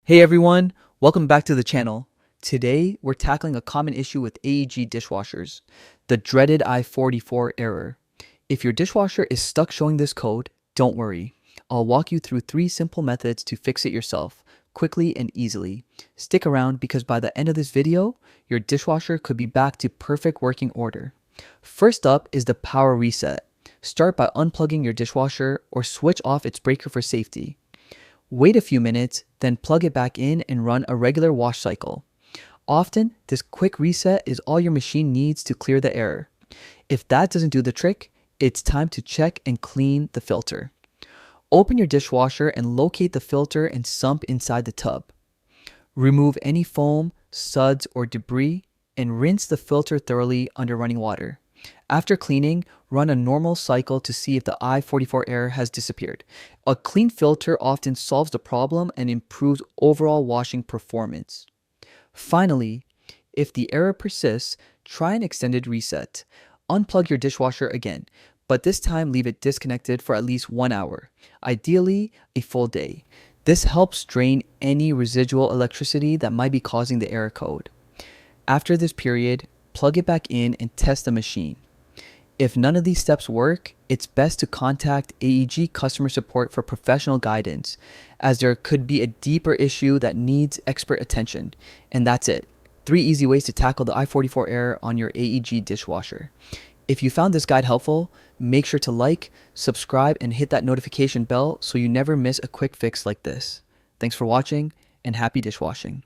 Hey everyone, welcome back to the channel. Today we're tackling a common issue with AEG dishwashers, the dreaded i44 error. If your dishwasher is stuck showing this code, don't worry. I'll walk you through 3 simple methods to fix it yourself, quickly and easily. Stick around because by the end of this video, your dishwasher could be back to perfect working order. First up is the power reset. Start by unplugging your dishwasher or switch off its breaker for safety. Wait a few minutes, then plug it back in and run a regular wash cycle. Often, this quick reset is all your machine needs to clear the error. If that doesn't do the trick, it's time to check and clean the filter. Open your dishwasher and locate the filter and sump inside the tub. Remove any foam, suds, or debris and rinse the filter thoroughly under running water. After cleaning, run a normal cycle to see if the i44 error has disappeared. A clean filter often solves the problem and improves overall washing performance. Finally, if the error persists, try an extended reset. Unplug your dishwasher again, but this time leave it disconnected for at least 1 hour, ideally a full day. This helps drain any residual electricity that might be causing the error code. After this period, plug it back in and test the machine. If none of these steps work, it's best to contact AEG customer support for professional guidance, as there could be a deeper issue that needs expert attention. And that's it. 3 easy ways to tackle the i44 error on your AEG dishwasher. If you found this guide helpful, make sure to like, subscribe, and hit that notification bell so you never miss a quick fix like this. Thanks for watching, and happy dishwashing.